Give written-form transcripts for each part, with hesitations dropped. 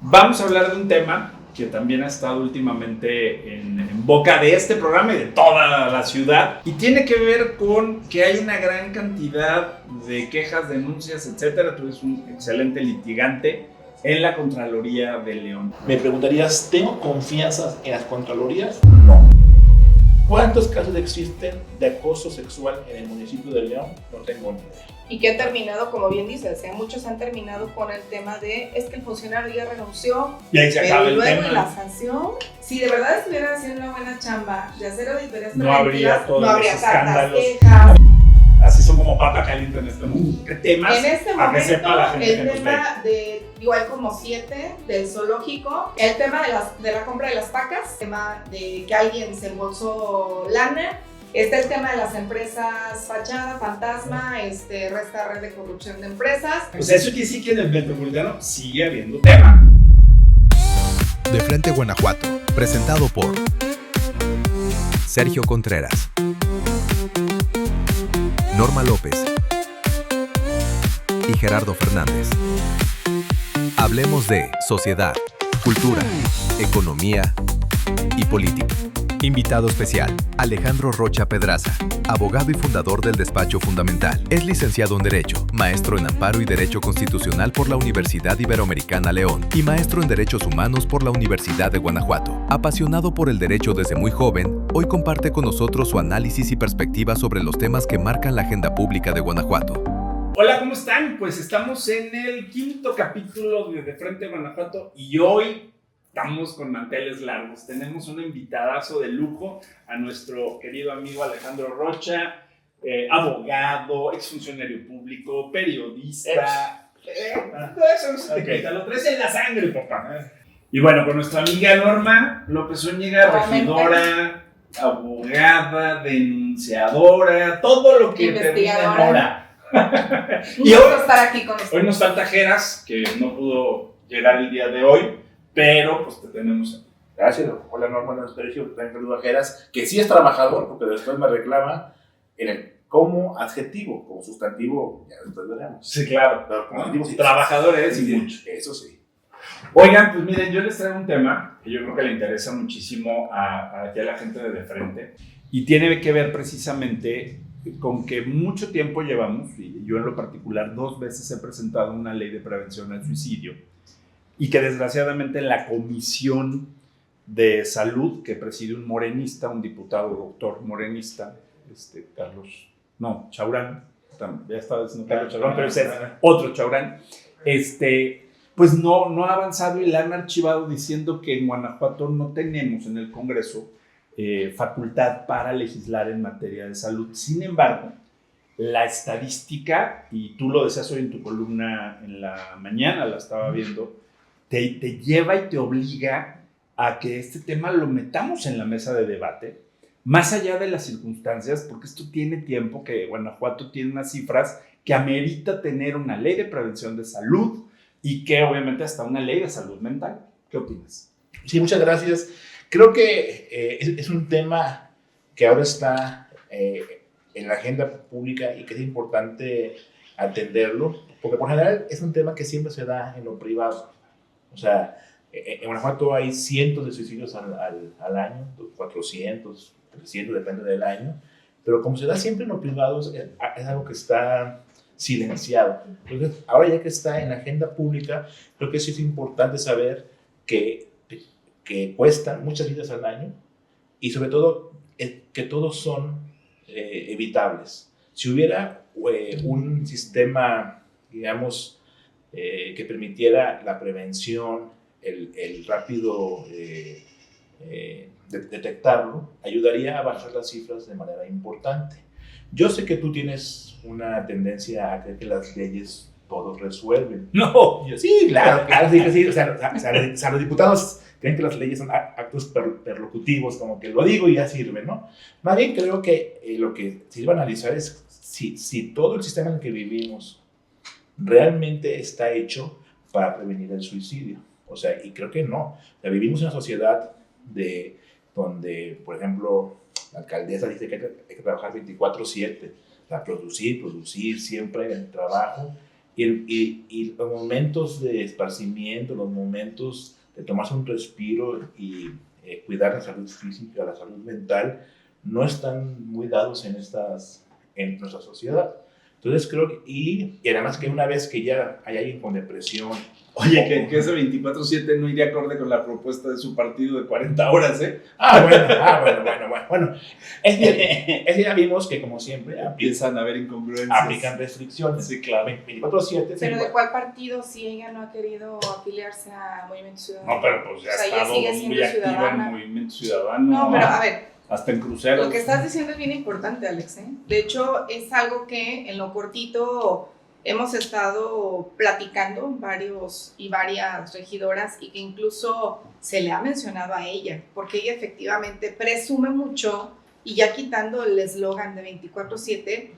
Vamos a hablar de un tema que también ha estado últimamente en boca de este programa y de toda la ciudad, y tiene que ver con que hay una gran cantidad de quejas, denuncias, etcétera. Tú eres un excelente litigante en la Contraloría de León. Me preguntarías, ¿tengo confianza en las Contralorías? No. ¿Cuántos casos existen de acoso sexual en el municipio de León? No tengo ni idea. Y que ha terminado, como bien dices, muchos han terminado con el tema de es que el funcionario ya renunció, Y ahí se acaba pero el luego tema. en la sanción, si de verdad estuviera haciendo una buena chamba de hacer auditorías No habría preventivas, todos no habría los cartas, escándalos. quejas. Así son como papa caliente en este mundo. ¿Qué temas? En este A que sepa la momento, gente que el nos tema de, igual como 7 del zoológico, el tema de la compra de las vacas, el tema de que alguien se embolsó lana, está el tema de las empresas fachada, fantasma, resta red de corrupción de empresas. Pues eso quiere decir que en el metropolitano sigue habiendo tema. De Frente Guanajuato, presentado por Sergio Contreras, Norma López y Gerardo Fernández. Hablemos de sociedad, cultura, economía y política. Invitado especial, Alejandro Rocha Pedraza, abogado y fundador del Despacho Fundamental. Es licenciado en Derecho, maestro en Amparo y Derecho Constitucional por la Universidad Iberoamericana León y maestro en Derechos Humanos por la Universidad de Guanajuato. Apasionado por el derecho desde muy joven, hoy comparte con nosotros su análisis y perspectiva sobre los temas que marcan la agenda pública de Guanajuato. Hola, ¿cómo están? Pues estamos en el 5º capítulo de Frente Guanajuato y hoy estamos con manteles largos. Tenemos un invitadazo de lujo a nuestro querido amigo Alejandro Rocha, abogado, exfuncionario público, periodista. Eso no se te quita, lo traes en la sangre, papá. Y bueno, con nuestra amiga Norma López Zúñiga, regidora, abogada, denunciadora, todo lo que termina en hora. Y hoy estar aquí con ustedes. Hoy nos falta Geras, que no pudo llegar el día de hoy, pero pues te tenemos aquí. Gracias. Hola Norma, no Sergio, también saludo a Geras, que sí es trabajador, porque después me reclama como adjetivo, como sustantivo, ya después veremos. Sí, claro. Pero como adjetivo, sí. Trabajadores y mucho. Eso sí. Oigan, pues miren, yo les traigo un tema que yo creo que le interesa muchísimo a la gente de frente, y tiene que ver precisamente con que mucho tiempo llevamos, y yo en lo particular 2 veces he presentado una ley de prevención al suicidio, y que desgraciadamente la Comisión de Salud, que preside un morenista, un diputado doctor morenista, Chaurán, ya estaba diciendo Carlos Chaurán, pero ese es otro Chaurán, pues no ha avanzado y la han archivado diciendo que en Guanajuato no tenemos en el Congreso facultad para legislar en materia de salud. Sin embargo, la estadística, y tú lo decías hoy en tu columna en la mañana, la estaba viendo, te lleva y te obliga a que este tema lo metamos en la mesa de debate, más allá de las circunstancias, porque esto tiene tiempo que Guanajuato tiene unas cifras que amerita tener una ley de prevención de salud y que obviamente hasta una ley de salud mental. ¿Qué opinas? Sí, muchas gracias. Creo que es un tema que ahora está en la agenda pública y que es importante atenderlo, porque por general es un tema que siempre se da en lo privado. O sea, en Guanajuato hay cientos de suicidios al año, 400, 300, depende del año, pero como se da siempre en lo privado, es algo que está silenciado. Entonces, ahora ya que está en la agenda pública, creo que sí es importante saber que cuestan muchas vidas al año y sobre todo que todos son evitables. Si hubiera un sistema, digamos, que permitiera la prevención, el rápido detectarlo, ayudaría a bajar las cifras de manera importante. Yo sé que tú tienes una tendencia a creer que las leyes todos resuelven. No. Sí, claro, sí. O sea, los diputados creen que las leyes son actos perlocutivos, como que lo digo y ya sirve, ¿no? Más bien creo que lo que se iba a analizar es si todo el sistema en el que vivimos realmente está hecho para prevenir el suicidio. O sea, y creo que no. O sea, vivimos en una sociedad donde, por ejemplo, la alcaldesa dice que hay que trabajar 24/7, o sea, producir siempre en el trabajo, Y los momentos de esparcimiento, los momentos de tomarse un respiro y cuidar la salud física, la salud mental, no están muy dados en nuestra sociedad. Entonces creo que, y además que una vez que ya hay alguien con depresión... Oye, que ese 24/7 no iría acorde con la propuesta de su partido de 40 horas, ¿eh? Bueno. Es ya vimos que como siempre Empiezan a haber incongruencias. aplican restricciones. Sí, claro. 24/7. ¿Pero de cuál partido si ella no ha querido afiliarse a Movimiento Ciudadano? No, pero pues ya O sea, ha ella estado sigue muy siendo activa ciudadana. en Movimiento Ciudadano. No, pero a ver, Hasta en cruceros. lo que estás diciendo es bien importante, Alex, ¿eh? De hecho, es algo que en lo cortito hemos estado platicando varios y varias regidoras y que incluso se le ha mencionado a ella, porque ella efectivamente presume mucho, y ya quitando el eslogan de 24/7,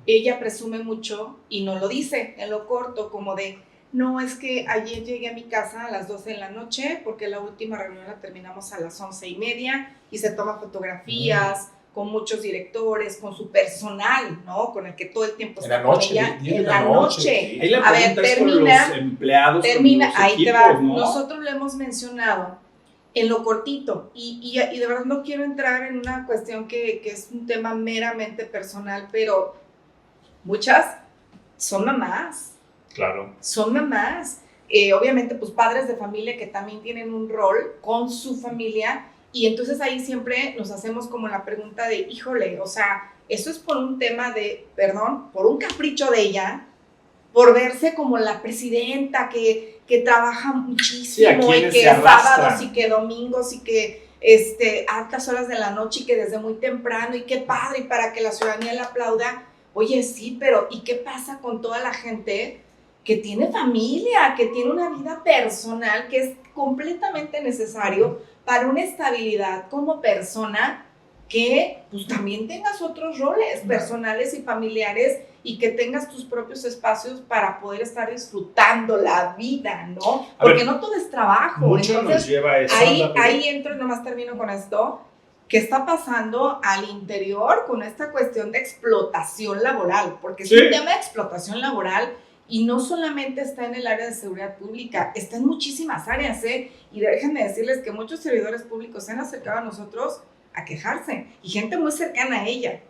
ella presume mucho y no lo dice en lo corto, como de, no, es que ayer llegué a mi casa a las 12 de la noche porque la última reunión la terminamos a las 11:30 y se toma fotografías con muchos directores, con su personal, ¿no? Con el que todo el tiempo En la está con noche, ella, dice en la la noche, noche. sí. Ahí la A ver, pregunta es con termina- los empleados, Termina, con los ahí equipos, te va. ¿no? Nosotros lo hemos mencionado en lo cortito y de verdad no quiero entrar en una cuestión que es un tema meramente personal, pero muchas son mamás. Claro. Son mamás, obviamente pues padres de familia que también tienen un rol con su familia y entonces ahí siempre nos hacemos como la pregunta de, híjole, o sea, eso es por un tema de, perdón, por un capricho de ella, por verse como la presidenta que trabaja Sí, a muchísimo y quienes que se arrastran. sábados y que domingos y que altas horas de la noche y que desde muy temprano y qué padre y para que la ciudadanía le aplauda. Oye, sí, pero ¿y qué pasa con toda la gente que tiene familia, que tiene una vida personal que es completamente necesario para una estabilidad como persona, que pues también tengas otros roles personales y familiares y que tengas tus propios espacios para poder estar disfrutando la vida, ¿no? A ver, Porque no todo es trabajo. Mucho nos Entonces, lleva a eso. ahí entro y nomás termino con esto. ¿Qué está pasando al interior con esta cuestión de explotación laboral? Porque es Sí. un tema de explotación laboral y no solamente está en el área de seguridad pública, está en muchísimas áreas, ¿eh? Y déjenme decirles que muchos servidores públicos se han acercado a nosotros a quejarse y gente muy cercana a ella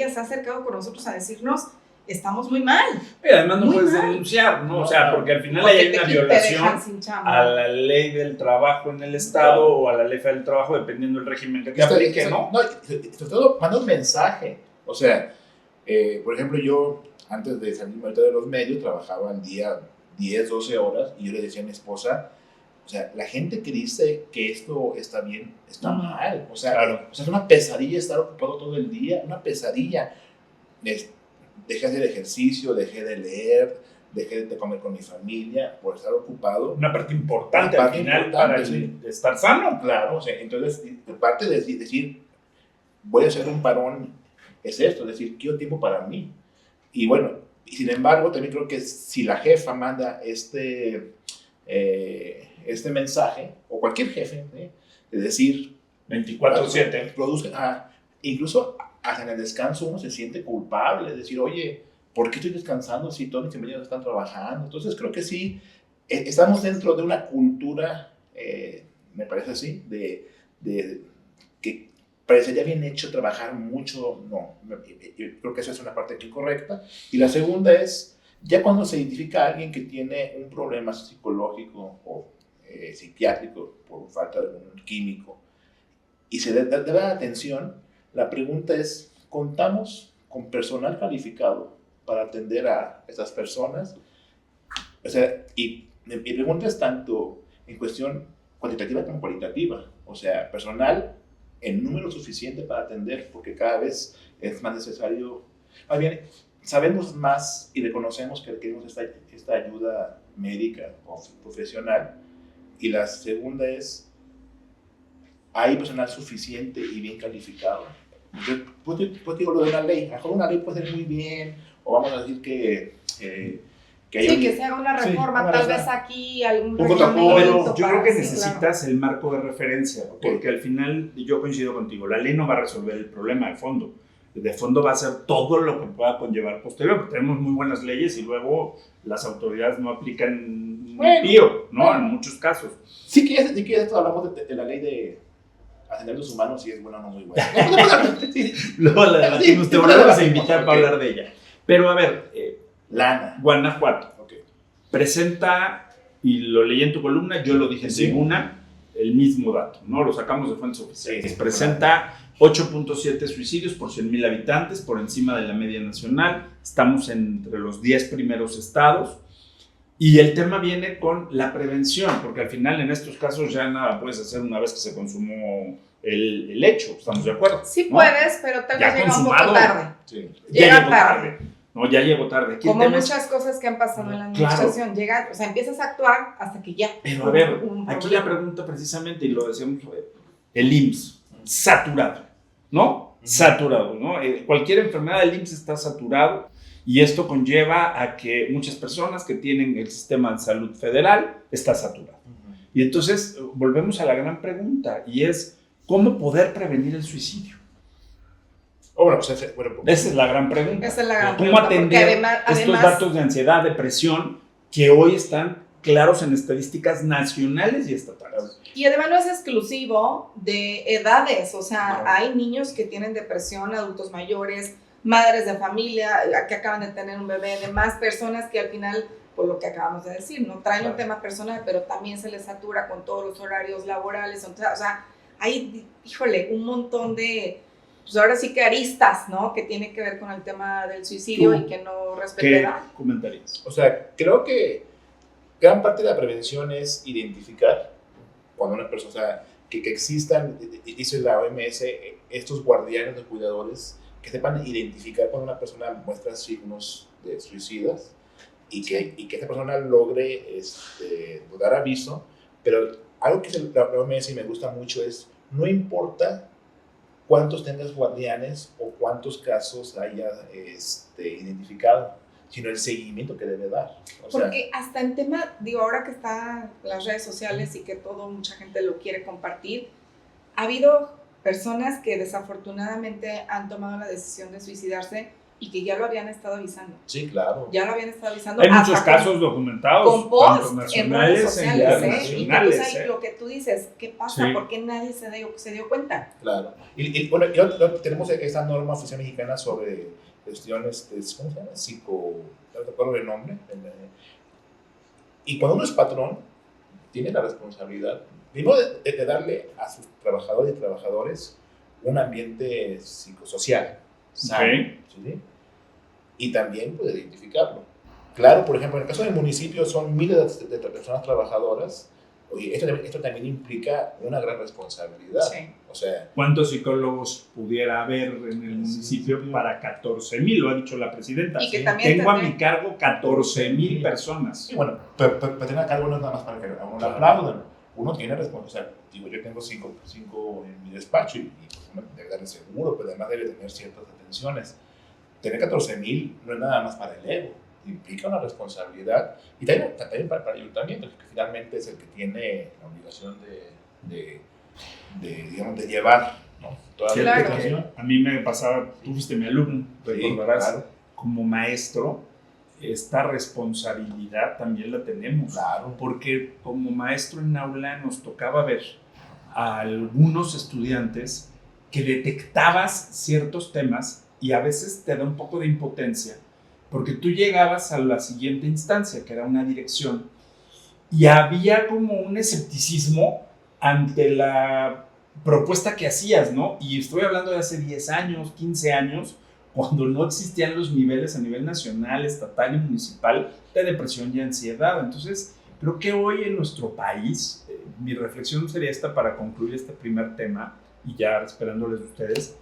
se ha acercado con nosotros a decirnos, estamos muy mal. Y además no Muy puedes mal. denunciar, ¿no? O No, sea, no. porque al final Porque hay te una dejan violación sin chamba. a la ley del trabajo en el Estado o a la ley federal del trabajo, dependiendo del régimen que te aplique, ¿no? Y sobre todo, manda un mensaje. O sea, por ejemplo, yo antes de salirme ahorita de los medios trabajaba al día 10, 12 horas y yo le decía a mi esposa, o sea, la gente que dice que esto está bien, está mal. O sea, Claro. o sea, es una pesadilla estar ocupado todo el día, una pesadilla. Dejé de hacer ejercicio, dejé de leer, dejé de comer con mi familia por estar ocupado. Una parte importante Una al parte final importante, para sí. estar sano. Claro, o sea, entonces, de parte de decir, voy a hacer un parón, es esto, es decir, quiero tiempo para mí. Y bueno, y sin embargo, también creo que si la jefa manda este mensaje, o cualquier jefe, de decir, 24/7. produzca, incluso hasta en el descanso uno se siente culpable, de decir, oye, ¿por qué estoy descansando si todos mis compañeros están trabajando? Entonces creo que sí, estamos dentro de una cultura, me parece así, de que parecería bien hecho trabajar mucho. No, yo creo que esa es una parte aquí correcta. Y la segunda es, ya cuando se identifica a alguien que tiene un problema psicológico o psiquiátrico por falta de un químico y se da atención, la pregunta es, ¿contamos con personal calificado para atender a estas personas? O sea, y mi pregunta es tanto en cuestión cuantitativa como cualitativa. O sea, personal en número suficiente para atender, porque cada vez es más necesario. Más bien, sabemos más y reconocemos que requerimos esta ayuda médica o profesional. Y la segunda es, ¿hay personal suficiente y bien calificado? Pues digo lo de una ley. A lo mejor una ley puede ser muy bien, o vamos a decir que hay Sí, que se haga una reforma, una tal reforma. vez aquí algún Poco a poco. reglamento. Yo creo que sí, necesitas claro. el marco de referencia, porque al final yo coincido contigo, la ley no va a resolver el problema de fondo. de fondo va a ser todo lo que pueda conllevar posterior, porque tenemos muy buenas leyes y luego las autoridades no aplican pío, ¿no? En muchos casos. Sí que esto hablamos de la ley de asentamientos humanos, si es buena o no muy buena. Sí, Luego la debatimos, te volvemos a invitar para hablar de ella. Pero a ver, lana. Guanajuato Ok. presenta, y lo leí en tu columna, yo lo dije en Sí. tribuna, el mismo dato, ¿no? Lo sacamos de fuentes oficiales. Sí. Presenta 8.7 suicidios por 100,000 habitantes, por encima de la media nacional. Estamos entre los 10 primeros estados. Y el tema viene con la prevención, porque al final en estos casos ya nada puedes hacer una vez que se consumó el hecho, ¿estamos de acuerdo? Sí ¿no? puedes, pero tal Ya vez llega un poco consumado. tarde. Sí. Ya Llega llegó tarde. No, ya llegó tarde. Aquí el Como tema es- muchas cosas que han pasado en la Claro. administración. Llega, o sea, empiezas a actuar hasta que ya. Pero a ver, hubo un aquí problema. la pregunta precisamente, y lo decíamos, el IMSS, saturado, ¿no? Saturado, ¿no? Cualquier enfermedad del IMSS está saturado y esto conlleva a que muchas personas que tienen el sistema de salud federal está saturado. Y entonces volvemos a la gran pregunta y es, ¿cómo poder prevenir el suicidio? Bueno, pues Esa es la gran pregunta. Esa es la gran ¿Cómo pregunta, porque atender estos además- datos de ansiedad, depresión, que hoy están claros en estadísticas nacionales y estatales? Y además no es exclusivo de edades, o sea, No. hay niños que tienen depresión, adultos mayores, madres de familia que acaban de tener un bebé, demás personas que al final, por lo que acabamos de decir, no traen Claro. un tema personal, pero también se les satura con todos los horarios laborales, o sea, hay, híjole, un montón de, pues ahora sí que aristas, ¿no? Que tiene que ver con el tema del suicidio ¿Tú y que no ¿Qué respetan. comentarías? O sea, creo que gran parte de la prevención es identificar cuando una persona, o sea, que existan, dice la OMS, estos guardianes o cuidadores que sepan identificar cuando una persona muestra signos de suicidas y que esta persona logre dar aviso, pero algo que la OMS y me gusta mucho es, no importa cuántos tengas guardianes o cuántos casos haya identificado, sino el seguimiento que debe dar. O sea, Porque hasta en tema, digo, ahora que están las redes sociales y que mucha gente lo quiere compartir, ha habido personas que desafortunadamente han tomado la decisión de suicidarse y que ya lo habían estado avisando. sí, claro. Ya lo habían estado avisando. Hay hasta muchos casos documentados, con posts tanto en nacionales redes sociales, e Y que internacionales. entonces ahí lo que tú dices, ¿qué pasa? Sí. ¿Por qué nadie se dio cuenta? Claro. Y bueno, tenemos esa norma oficial mexicana sobre cuestiones, ¿cómo se llama? No recuerdo el nombre. Y cuando uno es patrón, tiene la responsabilidad, primero, de darle a sus trabajadores y trabajadores un ambiente psicosocial sano, ¿sí? Y también puede identificarlo. Claro, por ejemplo, en el caso del municipio son miles de personas trabajadoras. Oye, esto también implica una gran responsabilidad. Sí. O sea, ¿Cuántos psicólogos pudiera haber en el municipio para 14,000? Lo ha dicho la presidenta. Y que también Tengo a tendré- mi cargo 14,000 personas. y bueno, pero tener a cargo no es nada más para que a uno le aplaudan. Uno tiene responsabilidad. Digo, yo tengo cinco en mi despacho y uno debe darle seguro, pero además debe tener ciertas atenciones. Tener 14,000 no es nada más para el ego, implica una responsabilidad y también para el ayuntamiento, que finalmente es el que tiene la obligación digamos, de llevar, ¿no? Toda Fíjate la Claro. que educación. a mí me pasaba, tú fuiste mi alumno, Sí, recordarás, claro. como maestro, esta responsabilidad también la tenemos. Claro. Porque como maestro en aula nos tocaba ver a algunos estudiantes que detectabas ciertos temas y a veces te da un poco de impotencia, porque tú llegabas a la siguiente instancia, que era una dirección, y había como un escepticismo ante la propuesta que hacías, ¿no? Y estoy hablando de hace 10 años, 15 años, cuando no existían los niveles a nivel nacional, estatal y municipal de depresión y ansiedad. Entonces, creo que hoy en nuestro país, mi reflexión sería esta para concluir este primer tema, y ya esperándoles de ustedes,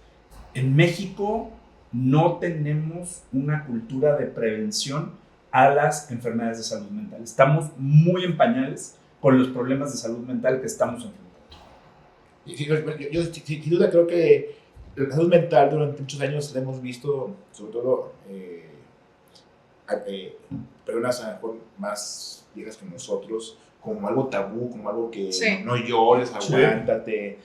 en México no tenemos una cultura de prevención a las enfermedades de salud mental. Estamos muy en pañales con los problemas de salud mental que estamos enfrentando. Y sí, yo sin duda creo que la salud mental durante muchos años la hemos visto, sobre todo personas a lo mejor más viejas que nosotros, como algo tabú, como algo que Sí. no llores, Sí. aguántate,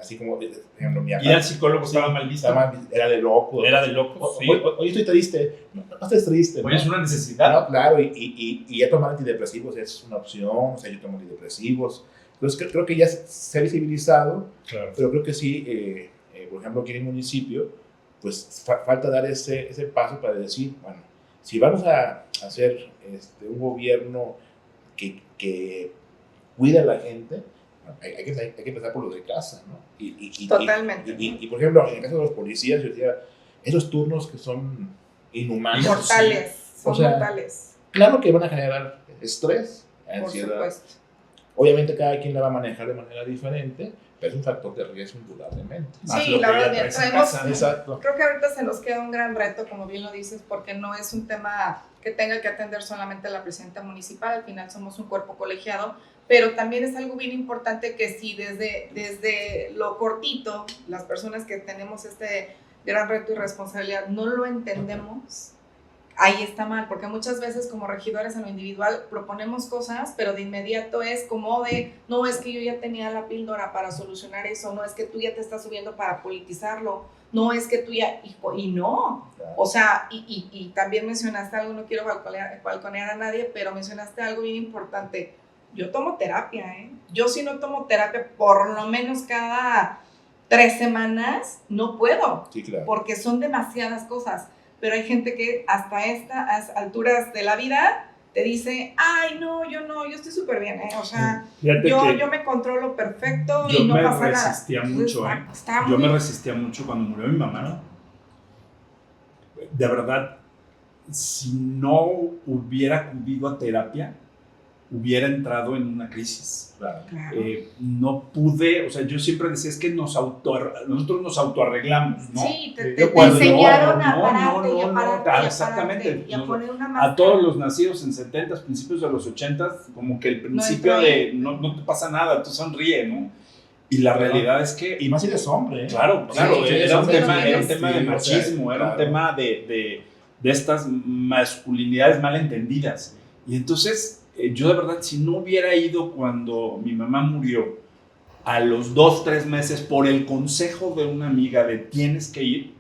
así como, por ejemplo, mi Ir papá al psicólogo estaba mal visto. era de loco. Era de locos, sí. Hoy estoy triste. No estés triste. Hoy ¿no? es una necesidad. No, claro, y ya tomar antidepresivos es una opción, o sea, yo tomo antidepresivos. Entonces creo que ya se ha visibilizado, Claro. pero creo que sí, por ejemplo, aquí en el municipio, pues falta dar ese paso para decir, bueno, si vamos a hacer un gobierno que cuida a la gente, hay que empezar por lo de casa, ¿no? Totalmente. Y, por ejemplo, en el caso de los policías, yo decía, esos turnos que son inhumanos. Mortales, son O sea, mortales, Claro que van a generar estrés, por ansiedad. supuesto. Obviamente cada quien la va a manejar de manera diferente, pero es un factor de riesgo indudablemente. Más Sí, lo la que verdad, ya bien, traes en traemos, casa, ¿no? Exacto. creo que ahorita se nos queda un gran reto, como bien lo dices, porque no es un tema que tenga que atender solamente la presidenta municipal, al final somos un cuerpo colegiado, pero también es algo bien importante que si desde lo cortito, las personas que tenemos este gran reto y responsabilidad no lo entendemos, ahí está mal, porque muchas veces como regidores en lo individual proponemos cosas, pero de inmediato es como de, no, es que yo ya tenía la píldora para solucionar eso, no, es que tú ya te estás subiendo para politizarlo, no, es que tú ya, y no, o sea, y también mencionaste algo, no quiero balconear a nadie, pero mencionaste algo bien importante, yo tomo terapia, yo si no tomo terapia por lo menos cada 3 semanas, no puedo, Sí, claro. porque son demasiadas cosas. Pero hay gente que hasta estas alturas de la vida te dice, ay, no, yo estoy súper bien, o sea, Fíjate que yo me controlo perfecto yo y no me pasa nada. resistía Entonces, mucho, está Yo muy- me resistía mucho cuando murió mi mamá. De verdad, si no hubiera acudido a terapia, hubiera entrado en una crisis. Claro. Claro. No pude, o sea, yo siempre decía, es que nosotros nos autoarreglamos, ¿no? Sí, te Yo cuando- enseñaron a no, pararte y a no, pararte no, y a exactamente. pararte y a poner una A máscara. todos los nacidos en 70s, principios de los 80s, como que el principio entró de ahí. no te pasa nada, tú sonríe, ¿no? Y la realidad es que, Y más si eres hombre, ¿eh? claro, Sí, era un sí, tema, sí, era un sí, tema de o sea, machismo, era un claro. tema de estas masculinidades malentendidas. Y entonces, yo de verdad, si no hubiera ido cuando mi mamá murió, a los 2-3 meses, por el consejo de una amiga de tienes que ir,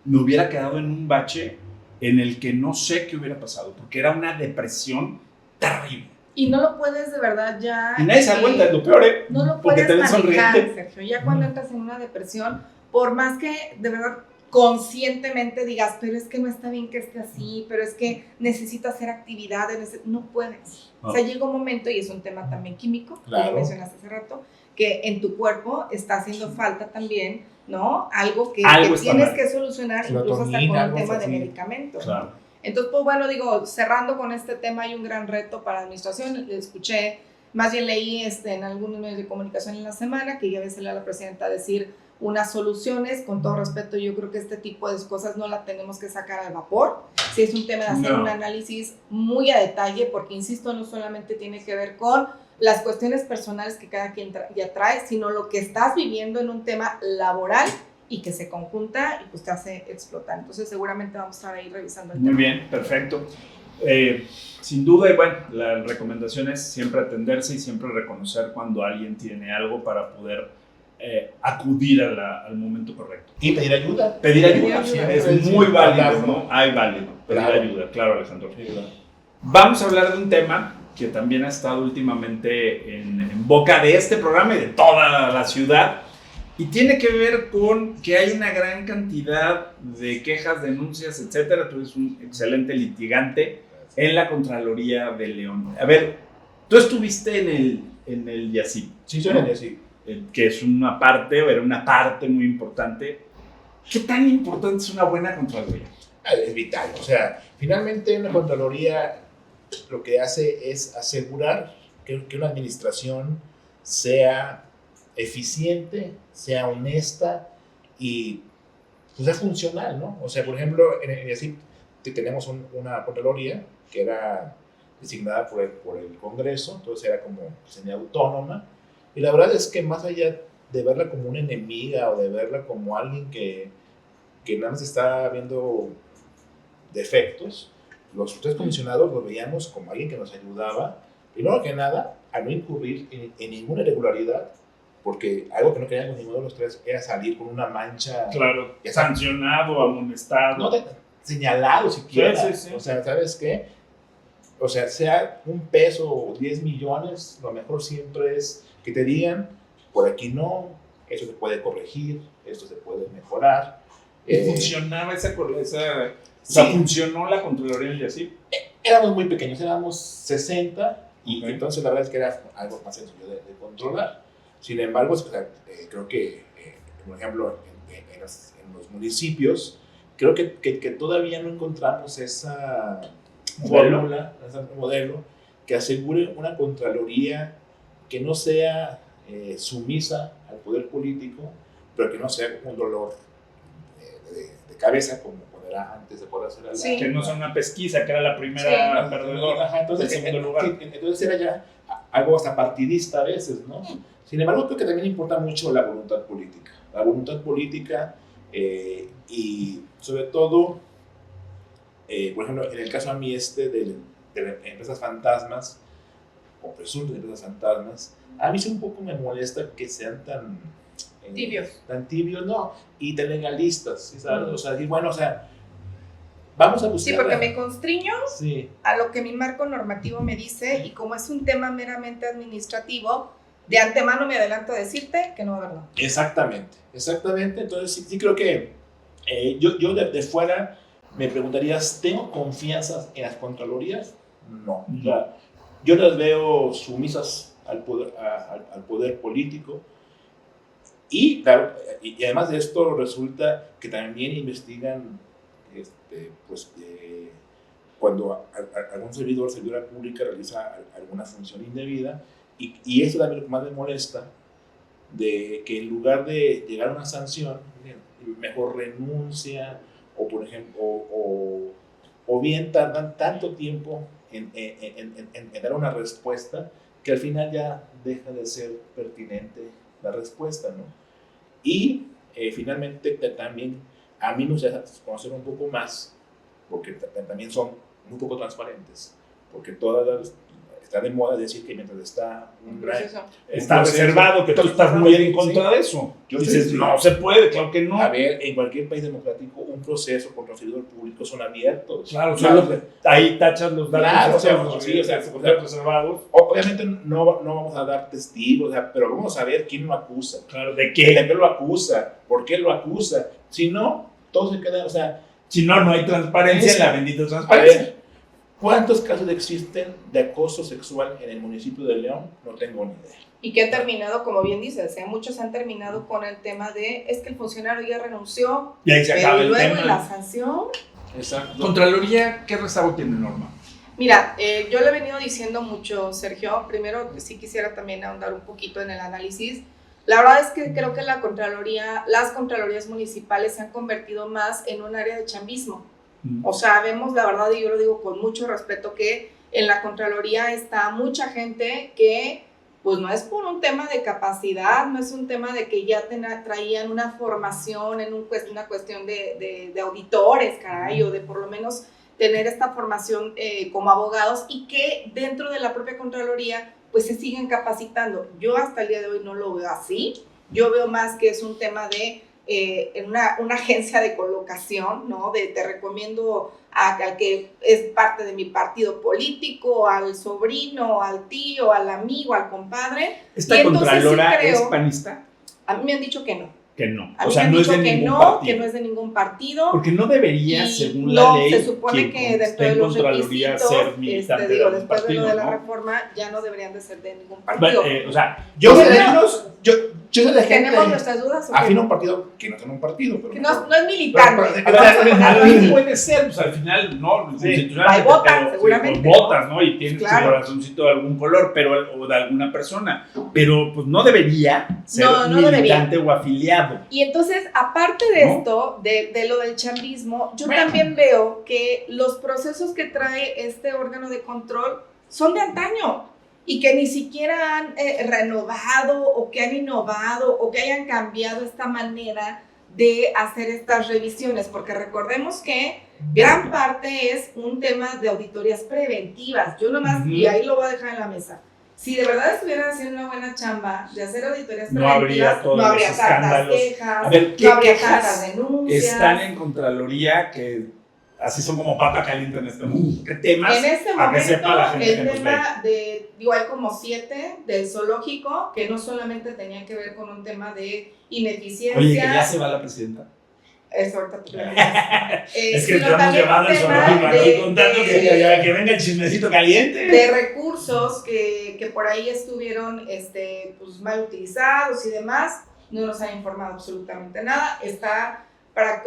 me hubiera quedado en un bache en el que no sé qué hubiera pasado, porque era una depresión terrible. Y no lo puedes de verdad ya... Y nadie se da cuenta, es lo peor, ¿eh? No lo Porque puedes te ven manejar, sonriente. Sergio. Ya cuando entras en una depresión, por más que de verdad conscientemente digas, pero es que no está bien que esté así, pero es que necesito hacer actividades, no puedes. O sea, llega un momento, y es un tema también químico, Claro. como mencionaste hace rato, que en tu cuerpo está haciendo falta también, ¿no? Algo que Algo está tienes mal. que solucionar, incluso hasta Serotonina, con un algo tema de así. medicamentos. Claro. Entonces, pues bueno, digo, cerrando con este tema, hay un gran reto para la administración. Escuché, más bien leí en algunos medios de comunicación en la semana que ya ves a la presidenta decir unas soluciones. Con todo respeto, yo creo que este tipo de cosas no la tenemos que sacar al vapor. Sí es un tema de hacer No. un análisis muy a detalle, porque insisto, no solamente tiene que ver con las cuestiones personales que cada quien ya trae, sino lo que estás viviendo en un tema laboral y que se conjunta y pues te hace explotar. Entonces seguramente vamos a estar ahí revisando el Muy tema. bien, perfecto. Sin duda, y bueno, la recomendación es siempre atenderse y siempre reconocer cuando alguien tiene algo para poder acudir al momento correcto. Y pedir ayuda. Pedir ayuda, ayuda. siempre es Sí, muy válido, claro. ¿no? Hay válido, pedir Claro. ayuda, claro, Alejandro. Sí, claro. Vamos a hablar de un tema que también ha estado últimamente en boca de este programa y de toda la ciudad, y tiene que ver con que hay una gran cantidad de quejas, denuncias, etcétera. Tú eres un excelente litigante en la Contraloría de León. A ver, tú estuviste en el YACIP, Sí, suena así. que es una parte, o era una parte muy importante. ¿Qué tan importante es una buena Contraloría? Es vital. O sea, finalmente una Contraloría lo que hace es asegurar que una administración sea eficiente, sea honesta y pues sea funcional, ¿no? O sea, por ejemplo, en así tenemos una Contraloría que era designada por el Congreso, entonces era como semiautónoma, y la verdad es que más allá de verla como una enemiga o de verla como alguien que nada más está viendo defectos, los tres comisionados lo veíamos como alguien que nos ayudaba primero que nada, a no incurrir en ninguna irregularidad, porque algo que no queríamos ninguno de los tres era salir con una mancha. Claro, Ya sancionado, amonestado. No señalado siquiera. Sí, sí, sí. O sea, ¿sabes qué? O sea un peso o 10 millones, lo mejor siempre es que te digan, por aquí no, eso se puede corregir, esto se puede mejorar. ¿Y funcionaba esa o sea, Sí. funcionó la Contraloría y así? Éramos muy pequeños, éramos 60, y Ok. entonces la verdad es que era algo más sencillo de controlar. Sin embargo, o sea, creo que, por ejemplo, en los municipios, creo que todavía no encontramos esa fórmula, ese modelo que asegure una Contraloría que no sea sumisa al poder político, pero que no sea un dolor de cabeza como era antes de poder hacer Sí. Que no sea una pesquisa, que era la primera Sí. perdedora. Ajá, entonces, el segundo lugar. entonces era ya algo hasta partidista a veces, ¿no? Sin embargo, creo que también importa mucho la voluntad política. La voluntad política y sobre todo, por ejemplo, en el caso a mí de empresas fantasmas o presuntas empresas fantasmas, a mí sí un poco me molesta que sean tan tibios, no, y tan legalistas, ¿sí sabes? O sea, y bueno, o sea, vamos a buscar. Sí, porque me constriño Sí. a lo que mi marco normativo me dice, y como es un tema meramente administrativo, de antemano me adelanto a decirte que no va a haber nada. Exactamente. Entonces sí creo que yo de fuera me preguntarías, ¿tengo confianza en las contralorías? No. O sea, yo las veo sumisas al poder político, y claro, y además de esto resulta que también investigan pues, cuando algún servidora pública realiza alguna función indebida, y eso también lo que más me molesta, de que en lugar de llegar a una sanción, mejor renuncia, o por ejemplo, o bien tardan tanto tiempo en dar una respuesta, que al final ya deja de ser pertinente la respuesta, ¿no? Y finalmente también a mí me gustaría conocer un poco más, porque también son muy poco transparentes, porque está de moda decir que mientras está Está reservado, que tú estás muy en contra de eso. Yo Dices, sí. no se puede, claro que no. A ver, en cualquier país democrático, un proceso contra un servidor público son abiertos. Claro, solo ahí tachas los datos. Claro, reservados. Obviamente no vamos a dar testigos, pero vamos a ver quién lo acusa. Claro, ¿de ¿De qué? qué lo acusa? ¿Por qué lo acusa? Si no, todo se queda, o sea, Si no, no hay transparencia en la bendita a transparencia. ver, ¿cuántos casos existen de acoso sexual en el municipio de León? No tengo ni idea. Y que han terminado, como bien dices, muchos han terminado con el tema de, es que el funcionario ya renunció, Y ahí se pero acaba el luego en tema. la sanción. Exacto. Contraloría, ¿qué rezago tiene, Norma? Mira, yo le he venido diciendo mucho, Sergio. Primero, sí quisiera también ahondar un poquito en el análisis. La verdad es que creo que las contralorías municipales se han convertido más en un área de chambismo. O sea, vemos, la verdad, y yo lo digo con mucho respeto, que en la Contraloría está mucha gente que, pues no es por un tema de capacidad, no es un tema de que ya traían una formación en una cuestión de auditores, caray, o de por lo menos tener esta formación como abogados, y que dentro de la propia Contraloría pues se siguen capacitando. Yo hasta el día de hoy no lo veo así. Yo veo más que es un tema de en una agencia de colocación, ¿no? Te recomiendo al que es parte de mi partido político, al sobrino, al tío, al amigo, al compadre. ¿Esta Y entonces Contralora sí creo- es panista? A mí me han dicho que no. Que no. A O mí sea, me han no es dicho de que ningún no, partido. que no es de ningún partido. Porque no debería, Y según no, la ley, se supone quien que dentro esté de en los Contraloría requisitos, ser militante de algún después de partido, lo de la ¿no? reforma, ya no deberían de ser de ningún partido. O sea, Yo Pero- soy de gente. ¿Tenemos nuestras dudas? ¿O qué? Afino a un partido que no tiene un partido. Pero Que no es militante. Pero- Vamos a ponerlo alguien así. puede ser, pues al final no, Sí. institucionalmente, Ahí votan, pero, seguramente, pues, votas, ¿no? Y tienes Claro. tu corazoncito de algún color, pero, o de alguna persona, pero pues no debería ser No militante o afiliado. Y entonces, aparte de ¿No? esto, de lo del chambismo, yo también veo que los procesos que trae este órgano de control son de antaño y que ni siquiera han renovado o que han innovado o que hayan cambiado esta manera de hacer estas revisiones, porque recordemos que gran parte es un tema de auditorías preventivas. Yo nomás, y ahí lo voy a dejar en la mesa, si de verdad estuvieran haciendo una buena chamba de hacer auditorías preventivas, no habría tantas quejas, no habría tantas denuncias. Están en Contraloría que así son como papa caliente en este mundo. ¿Qué temas? En este Para que sepa la momento, gente que el nos tema de, igual como 7 del zoológico, que no solamente tenía que ver con un tema de ineficiencia. Oye, que ya se va la presidenta. Eso ahorita tú lo Es que te hemos llevado el zoológico aquí contando que venga el chismecito caliente. De recursos que por ahí estuvieron pues, mal utilizados y demás, no nos han informado absolutamente nada. Está para,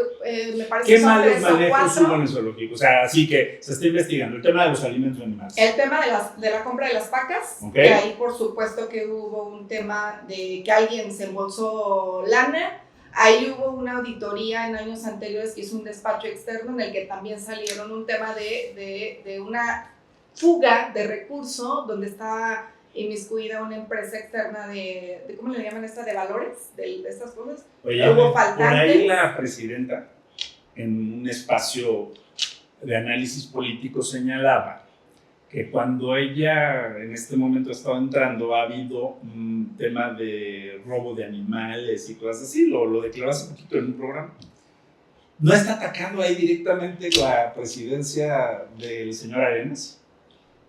me parece ¿Qué que son malos 3 o manejos 4. hubo en el zoológico? O sea, así que se está investigando el tema de los alimentos animales. El tema de la compra de las vacas, Ok. que ahí por supuesto que hubo un tema de que alguien se embolsó lana. Ahí hubo una auditoría en años anteriores que hizo un despacho externo en el que también salieron un tema de una fuga de recurso donde estaba inmiscuida una empresa externa de ¿cómo le llaman esta? De valores, de estas cosas. Oye, Hubo por faltantes. ahí la presidenta, en un espacio de análisis político, señalaba que cuando ella en este momento estaba entrando ha habido un tema de robo de animales y cosas así, lo declaró hace poquito en un programa. ¿No está atacando ahí directamente la presidencia del señor Arenas?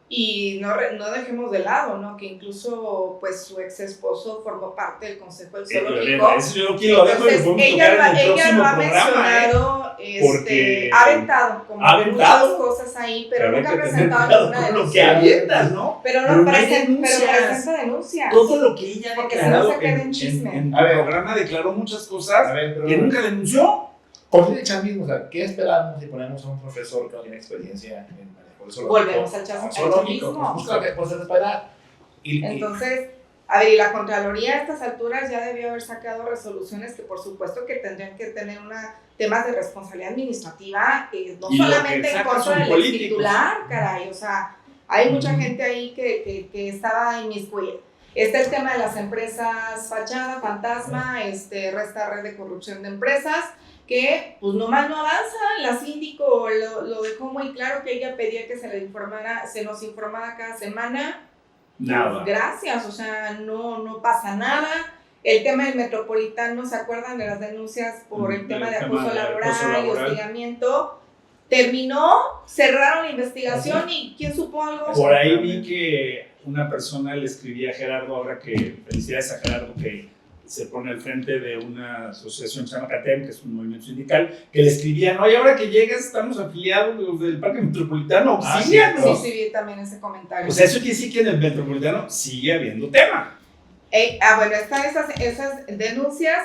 Y no dejemos de lado, ¿no? Que incluso pues su ex esposo formó parte del Consejo del Zoológico. Eso yo lo dejo y lo podemos tocar en el próximo lo ha programa. mencionado, Porque ha aventado como muchas cosas ahí, pero nunca ha presentado ninguna con lo que denuncia. avientas, ¿no? Pero Pero no no hay presenta denuncias. denuncias. Todo lo que ella ha Porque si declarado no se queda en chisme. en A ver. el programa declaró muchas cosas A ver, pero que nunca denunció. por el chavismo, o sea, ¿qué esperamos si ponemos a un profesor que no tiene experiencia en manejo de zoológico? Volvemos al zoológico. chavismo. Pues claro que pues, es esperar. Entonces, a ver, y la Contraloría a estas alturas ya debió haber sacado resoluciones que por supuesto que tendrían que tener temas de responsabilidad administrativa, no Y lo solamente que en sacan contra son del políticos. titular, caray, o sea, hay mucha gente ahí que estaba inmiscuida. Está el tema de las empresas fachada, fantasma, resta red de corrupción de empresas, que pues nomás no avanzan. La síndico lo dejó muy claro que ella pedía que se nos informara cada semana. Nada. Gracias, o sea, no pasa nada. El tema del metropolitano, ¿se acuerdan de las denuncias por el tema de acoso laboral y hostigamiento? Terminó, cerraron la investigación y ¿quién supo algo? Por ahí vi que una persona le escribía a Gerardo, ahora que felicidades a Gerardo que se pone al frente de una asociación que se llama CATEM, que es un movimiento sindical, que le escribían, oye, ahora que llegas estamos afiliados los del Parque Metropolitano, auxílianos. Sí, vi también ese comentario. O sea, eso quiere decir que en el Metropolitano sigue habiendo tema. Bueno, están esas denuncias.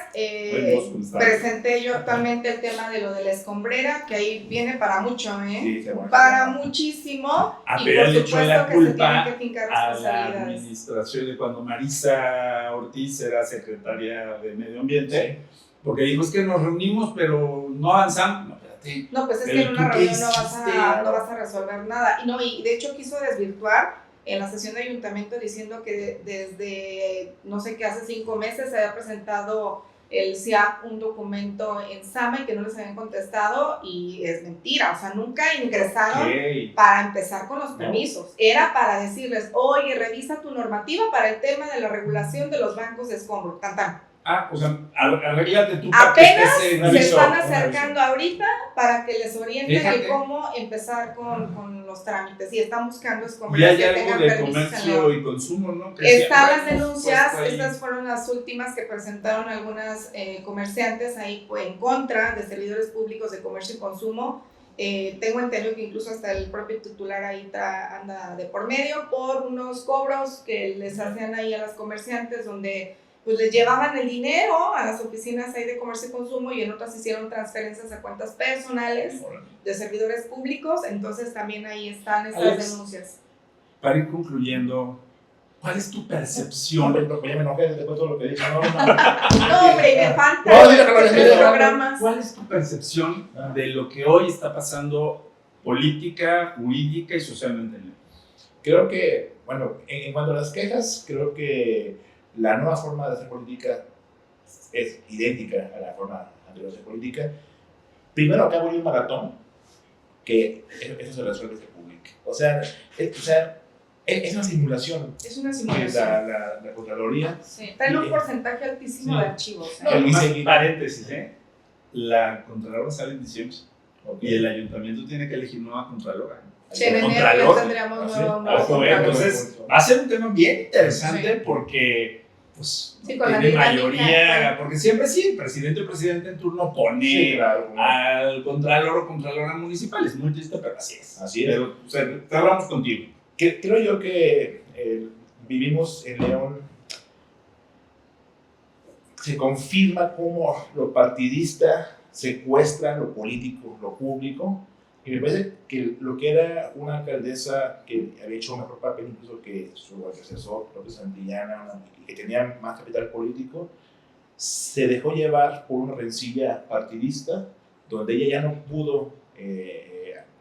Presenté yo actualmente el tema de lo de la escombrera, que ahí viene para mucho, Sí, seguro. para muchísimo. Y pero por le echó la supuesto que se culpa tienen que fincar a la responsabilidades. administración de cuando Marisa Ortiz era secretaria de Medio Ambiente, porque dijo, es que nos reunimos, pero no avanzamos. No, espérate. No, pues es Pero que en ¿tú una qué reunión hiciste? no vas a resolver nada. Y de hecho quiso desvirtuar en la sesión de ayuntamiento diciendo que desde, no sé qué, hace 5 meses se había presentado el CIAP un documento en SAMA y que no les habían contestado, y es mentira, o sea, nunca ingresaron para empezar con los permisos. Era para decirles, oye, revisa tu normativa para el tema de la regulación de los bancos de escombro, tan. O sea, arréglate tú Apenas que se están acercando ahorita para que les orienten Fíjate. el cómo empezar con los trámites, y están buscando Y escombreras hay que algo tengan de permisos en comercio León. y consumo, ¿no? Que Están siempre las hemos denuncias, puesto ahí. estas fueron las últimas que presentaron algunas comerciantes ahí en contra de servidores públicos de comercio y consumo. Tengo entendido que incluso hasta el propio titular ahí anda de por medio por unos cobros que les hacían ahí a las comerciantes, donde pues les llevaban el dinero a las oficinas ahí de comercio y consumo, y en otras hicieron transferencias a cuentas personales de servidores públicos. Entonces también ahí están estas Alex, denuncias. Para ir concluyendo, ¿cuál es tu percepción? Ya me enojé después de todo lo que he dicho. No, hombre, me falta No, déjalo, tres déjalo. programas. ¿Cuál es tu percepción de lo que hoy está pasando política, jurídica y socialmente en León? Creo que, bueno, en cuanto a las quejas, creo que la nueva forma de hacer política es idéntica a la forma anteriores de política. Primero acabo de un maratón, que eso se resuelve y se publique. O sea, es una simulación. Es una simulación. La Contraloría. Sí, traen un porcentaje altísimo de archivos. No, más paréntesis, la Contralora sale en diciembre. Okay. Y el ayuntamiento tiene que elegir nueva Contralora. En enero ya tendríamos nuevo entonces, va a ser un tema bien interesante porque pues, sí, con tiene la mayoría, porque siempre sí, el presidente o presidente en turno pone al Contralor o Contralora municipal. Es muy triste, pero así es. Así es. Pero, o sea, te hablamos contigo. Creo yo que vivimos en León, se confirma cómo lo partidista secuestra lo político, lo público, y me parece que lo que era una alcaldesa que había hecho un mejor papel incluso que su antecesor, López Santillana, que tenía más capital político, se dejó llevar por una rencilla partidista, donde ella ya no pudo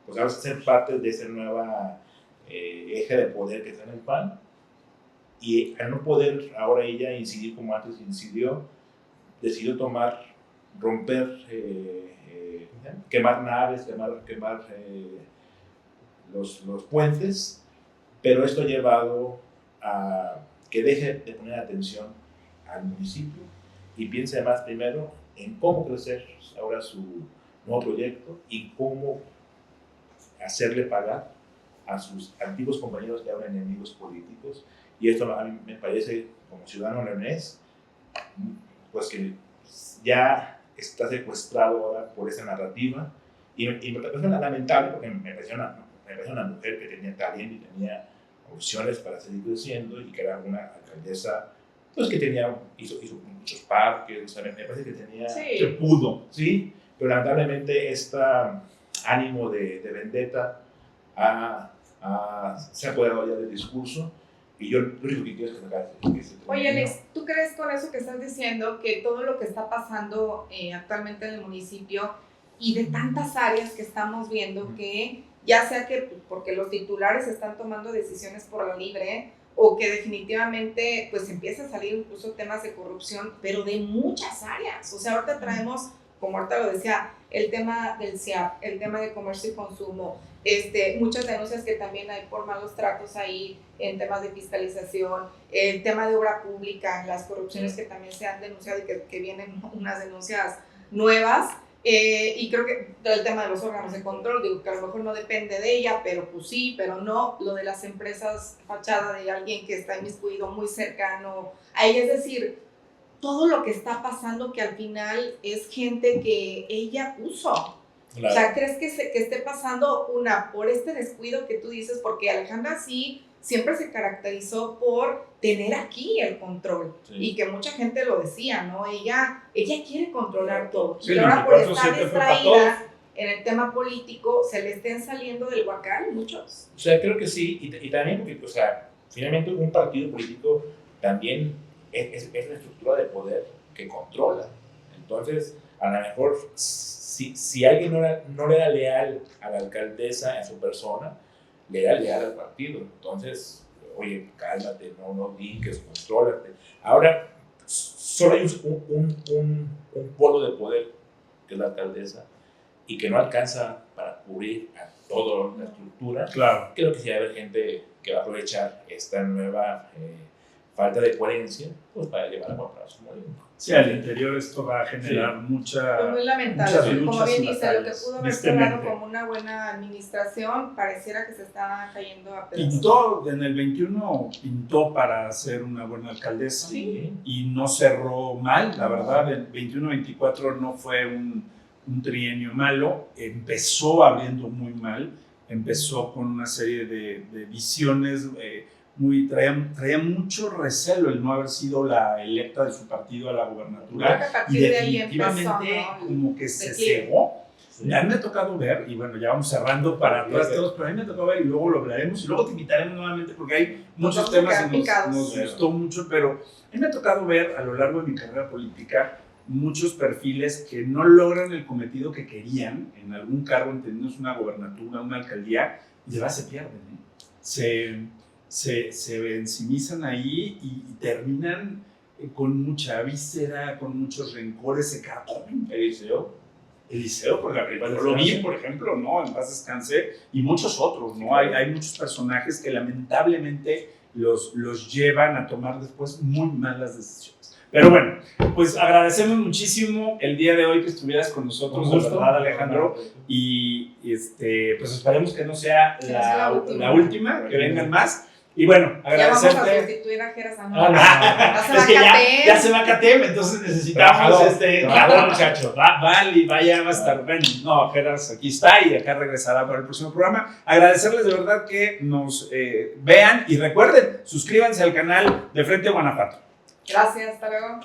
pues ahora ser parte de esa nueva eje de poder que está en el PAN, y al no poder ahora ella incidir como antes incidió, decidió romper, quemar naves, quemar los puentes, pero esto ha llevado a que deje de poner atención al municipio y piense más primero en cómo crecer ahora su nuevo proyecto y cómo hacerle pagar a sus antiguos compañeros que ahora enemigos políticos. Y esto a mí me parece, como ciudadano leonés, pues que ya está secuestrado ahora por esa narrativa, y me parece lamentable porque me parece una mujer que tenía talento y tenía opciones para seguir creciendo, y que era una alcaldesa pues que hizo muchos parques, o sea, me parece que tenía, que pudo, sí, pero lamentablemente este ánimo de vendetta se ha apoderado ya del discurso. Y yo lo único que quiero es que Oye, Alex, ¿tú crees con eso que estás diciendo que todo lo que está pasando actualmente en el municipio y de tantas áreas que estamos viendo, que ya sea que porque los titulares están tomando decisiones por la libre, o que definitivamente pues empieza a salir incluso temas de corrupción, pero de muchas áreas? O sea, ahorita traemos, como ahorita lo decía, el tema del CIAP, el tema de comercio y consumo, muchas denuncias que también hay por malos tratos ahí en temas de fiscalización, el tema de obra pública, las corrupciones que también se han denunciado y que vienen unas denuncias nuevas, y creo que el tema de los órganos de control, digo que a lo mejor no depende de ella, pero pues sí, pero no, lo de las empresas fachada de alguien que está inmiscuido muy cercano a ella, es decir, todo lo que está pasando que al final es gente que ella puso. Claro. O sea, ¿crees que esté pasando por este descuido que tú dices? Porque Alejandra sí siempre se caracterizó por tener aquí el control, sí, y que mucha gente lo decía, ¿no? Ella quiere controlar todo. Sí, y ahora por estar distraída en el tema político, se le estén saliendo del huacal muchos. O sea, creo que sí, y también porque, o sea, finalmente un partido político también es la estructura de poder que controla. Entonces, a lo mejor, si alguien no le era leal a la alcaldesa en su persona, le era leal al partido. Entonces, oye, cálmate, no brinques, contrólate. Ahora, solo hay un polo de poder, que es la alcaldesa, y que no alcanza para cubrir a toda la estructura. Claro. Creo que sí va a haber gente que va a aprovechar esta nueva falta de coherencia, pues para llevar a comprar su molino. Sí, al interior esto va a generar mucha... Muy lamentable, como bien dice, lo que pudo haber sonado como una buena administración, pareciera que se está cayendo a pedazos. Pintó, en el 21 pintó para ser una buena alcaldesa, sí, y no cerró mal, la verdad, el 21-24 no fue un trienio malo, empezó abriendo muy mal, empezó con una serie de visiones, traía mucho recelo el no haber sido la electa de su partido a la gubernatura, y definitivamente como que se cegó. Sí. A mí me ha tocado ver, y bueno, ya vamos cerrando para atrás todos, pero a mí me ha tocado ver, y luego lo hablaremos, y luego te invitaremos nuevamente porque hay muchos temas que nos gustó mucho, pero a mí me ha tocado ver a lo largo de mi carrera política muchos perfiles que no logran el cometido que querían en algún cargo, entendiendo una gobernatura, una alcaldía, y de verdad se pierden, se ensimizan ahí y terminan con mucha víscera, con muchos rencores, se carcomen. Eliseo, por Lobín, por ejemplo, ¿no? En paz descanse, y muchos otros, ¿no? Hay muchos personajes que lamentablemente los llevan a tomar después muy malas decisiones. Pero bueno, pues agradecemos muchísimo el día de hoy que estuvieras con nosotros, de verdad, Alejandro, y pues esperemos que no sea la última, que vengan más. Y bueno, agradecerte. Ya vamos a sustituir a Jera Zamora. Es que ya se va a CATEM, entonces necesitamos Trabajador, muchacho. Vaya, va a estar bueno. No, Geras aquí está y acá regresará para el próximo programa. Agradecerles de verdad que nos vean y recuerden, suscríbanse al canal de Frente Guanajuato. Gracias, hasta luego.